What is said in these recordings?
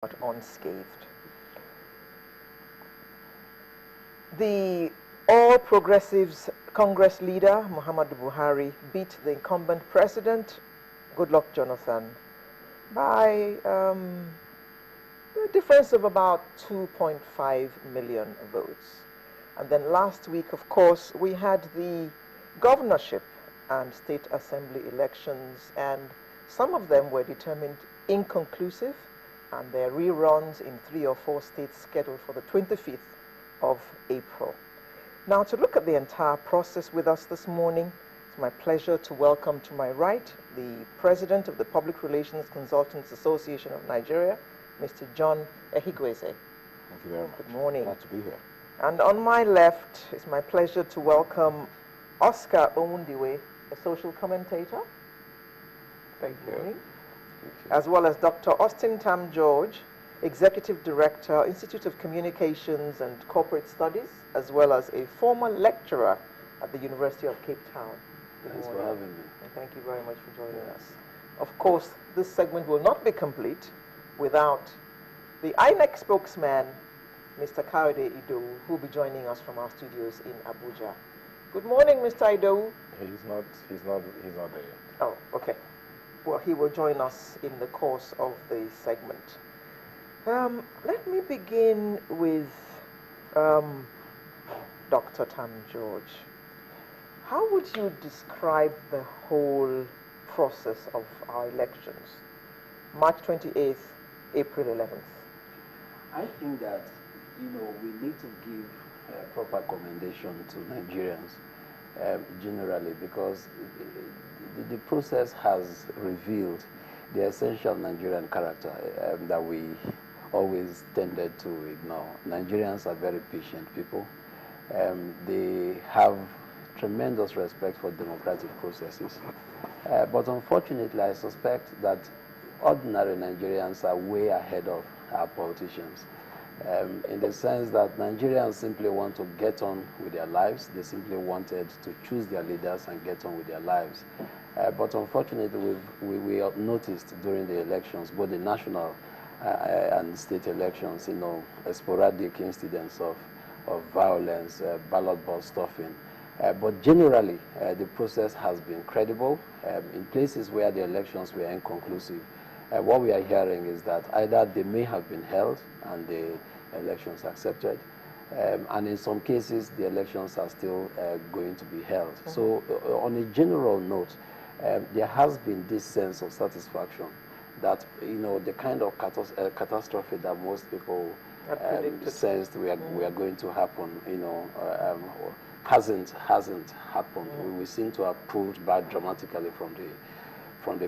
out unscathed. The All Progressives Congress leader, Muhammadu Buhari, beat the incumbent president, Goodluck Jonathan, by a difference of about 2.5 million votes. And then last week, of course, we had the governorship and state assembly elections, and some of them were determined inconclusive, and their reruns in 3 or 4 states scheduled for the 25th of April. Now, to look at the entire process with us this morning, it's my pleasure to welcome to my right the President of the Public Relations Consultants Association of Nigeria, Mr. John Ehigweze. Thank you very much. Good morning. Glad to be here. And on my left, it's my pleasure to welcome Oscar Omundiwe, a social commentator. Thank you. Thank you. As well as Dr. Austin Tam George, Executive Director, Institute of Communications and Corporate Studies, as well as a former lecturer at the University of Cape Town. Thanks for having me. And thank you very much for joining us. Of course, this segment will not be complete without the INEC spokesman, Mr. Kayode Idowu, who will be joining us from our studios in Abuja. Good morning, Mr. Idowu. He's not there yet. Oh, okay. Well, he will join us in the course of the segment. Let me begin with Dr. Tam George. How would you describe the whole process of our elections? March 28th, April 11th. I think that, we need to give proper commendation to Nigerians generally, because the process has revealed the essential Nigerian character that we always tended to ignore. Nigerians are very patient people. They have tremendous respect for democratic processes. But unfortunately, I suspect that ordinary Nigerians are way ahead of our politicians. In the sense that Nigerians simply want to get on with their lives. They simply wanted to choose their leaders and get on with their lives. But unfortunately, we have noticed during the elections, both the national and state elections, sporadic incidents of violence, ballot box stuffing. But generally, the process has been credible. In places where the elections were inconclusive, what we are hearing is that either they may have been held and the elections accepted, and in some cases, the elections are still going to be held. Mm-hmm. So on a general note, there has been this sense of satisfaction that, the kind of catastrophe that most people sensed we are going to happen, hasn't happened. Mm-hmm. We seem to have pulled back dramatically from the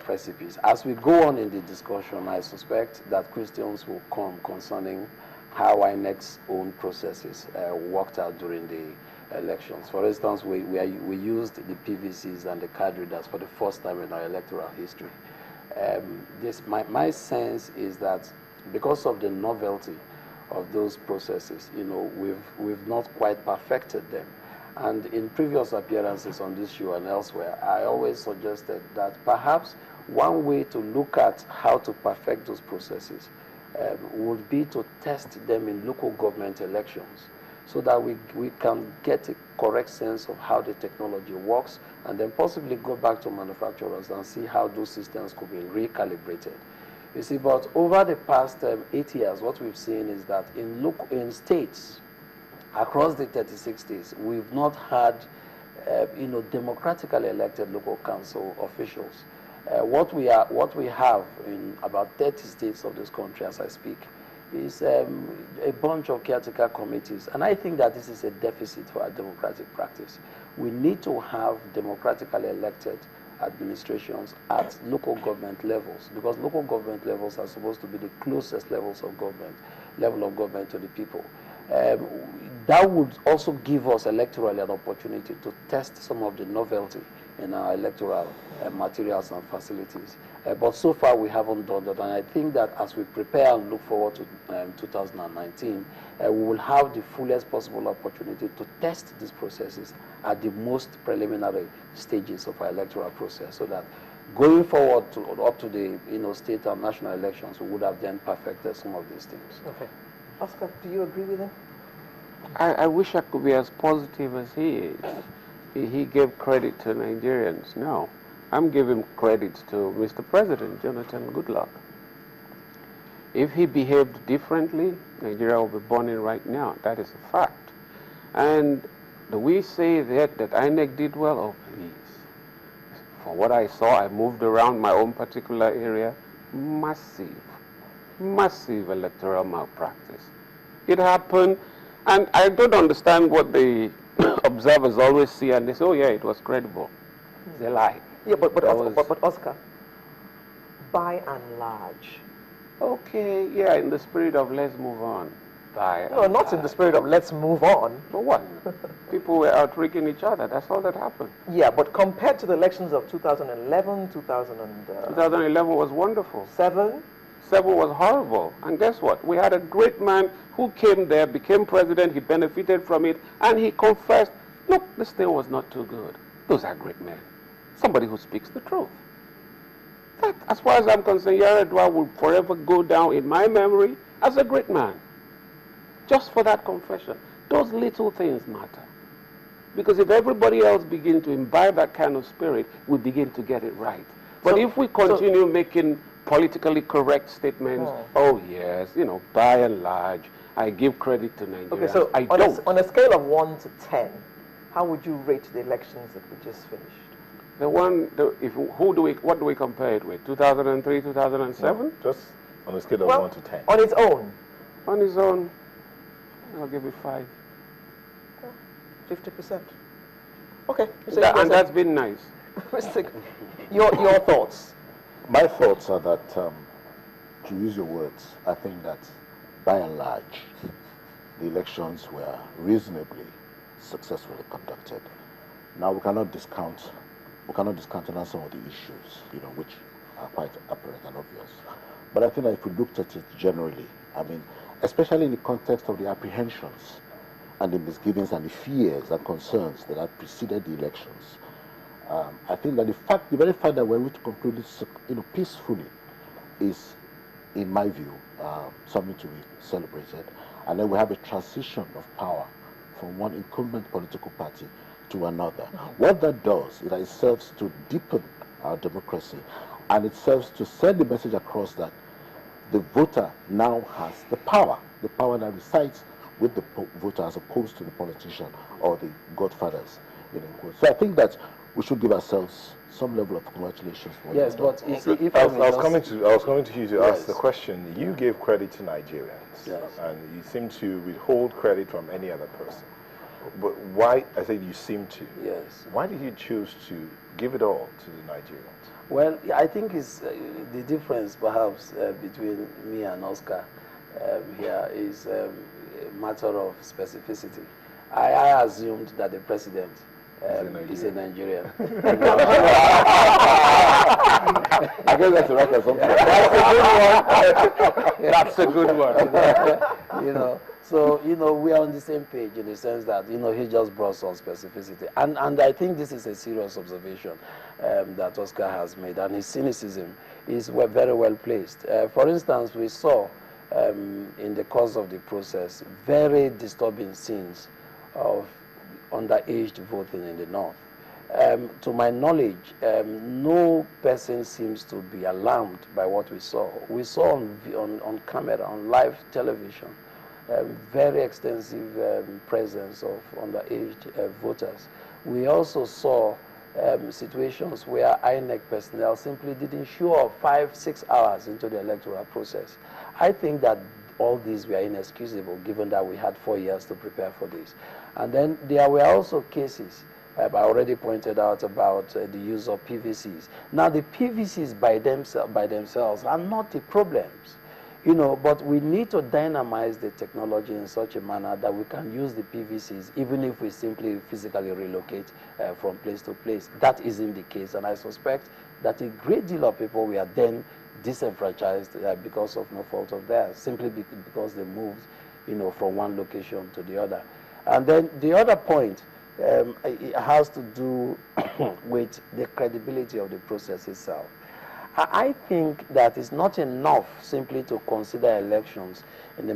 precipice. As we go on in the discussion, I suspect that questions will come concerning how INEC's own processes worked out during the elections. For instance, we used the PVCs and the card readers for the first time in our electoral history. My sense is that because of the novelty of those processes, we've not quite perfected them. And in previous appearances on this show and elsewhere, I always suggested that perhaps one way to look at how to perfect those processes would be to test them in local government elections, so that we can get a correct sense of how the technology works, and then possibly go back to manufacturers and see how those systems could be recalibrated. You see, but over the past 8 years, what we've seen is that in states, across the 36 states, we've not had, democratically elected local council officials. What we have in about 30 states of this country, as I speak, is a bunch of caretaker committees. And I think that this is a deficit for our democratic practice. We need to have democratically elected administrations at local government levels, because local government levels are supposed to be the closest level of government to the people. That would also give us electorally an opportunity to test some of the novelty in our electoral materials and facilities. But so far we haven't done that, and I think that as we prepare and look forward to 2019, we will have the fullest possible opportunity to test these processes at the most preliminary stages of our electoral process, so that going forward up to the state and national elections, we would have then perfected some of these things. Okay. Oscar, do you agree with him? I wish I could be as positive as he is. He gave credit to Nigerians. No, I'm giving credit to Mr. President, Jonathan Goodluck. If he behaved differently, Nigeria will be burning right now. That is a fact. And do we say that INEC did well? Oh, please. For what I saw, I moved around my own particular area. Massive electoral malpractice. It happened, and I don't understand what the observers always see, and they say, oh yeah, it was credible. They lie. Yeah, but Oscar, by and large. Okay, yeah, in the spirit of let's move on. No, not in the spirit of let's move on. For what? People were outricking each other. That's all that happened. Yeah, but compared to the elections of 2011, 2011 was wonderful. 7 was horrible. And guess what? We had a great man who came there, became president, he benefited from it, and he confessed, look, this thing was not too good. Those are great men. Somebody who speaks the truth. That, as far as I'm concerned, Yaradua will forever go down in my memory as a great man. Just for that confession. Those little things matter. Because if everybody else begins to imbibe that kind of spirit, we begin to get it right. But if we continue making politically correct statements, oh yes, by and large, I give credit to Nigeria. Okay, so on a scale of 1 to 10, how would you rate the elections that we just finished? What do we compare it with? 2003, 2007? No, just on a scale of 1 to 10. On its own? On its own, I'll give it 5. 50%. Okay. And that's been nice. your thoughts? My thoughts are that, to use your words, I think that by and large, the elections were reasonably successfully conducted. Now we cannot discount on some of the issues, which are quite apparent and obvious. But I think that if we looked at it generally, I mean, especially in the context of the apprehensions and the misgivings and the fears and concerns that had preceded the elections, I think that the very fact that we're able to conclude this, peacefully, is, in my view, something to be celebrated. And then we have a transition of power from one incumbent political party to another. What that does is that it serves to deepen our democracy, and it serves to send the message across that the voter now has the power that resides with the voter as opposed to the politician or the godfathers. So I think that we should give ourselves some level of congratulations for yes, but if I was coming to you to ask the question. You gave credit to Nigerians, and you seem to withhold credit from any other person. But why? I think you seem to. Yes. Why did you choose to give it all to the Nigerians? Well, I think it's the difference perhaps between me and Oscar here is a matter of specificity. I assumed that the president is a Nigerian. I guess that's right or something. That's a good one. So, we are on the same page in the sense that, he just brought some specificity. And I think this is a serious observation that Oscar has made, and his cynicism is very well placed. For instance, we saw in the course of the process very disturbing scenes of underage voting in the north. To my knowledge, no person seems to be alarmed by what we saw. We saw on camera, on live television, very extensive presence of underage voters. We also saw situations where INEC personnel simply didn't show up 5-6 hours into the electoral process. I think that all these were inexcusable, given that we had 4 years to prepare for this. And then there were also cases, I already pointed out about the use of PVCs. Now the PVCs by themselves are not the problems, but we need to dynamize the technology in such a manner that we can use the PVCs even if we simply physically relocate from place to place. That isn't the case, and I suspect that a great deal of people were then disenfranchised because of no fault of theirs, simply because they moved, from one location to the other. And then the other point it has to do with the credibility of the process itself. I think that it's not enough simply to consider elections in the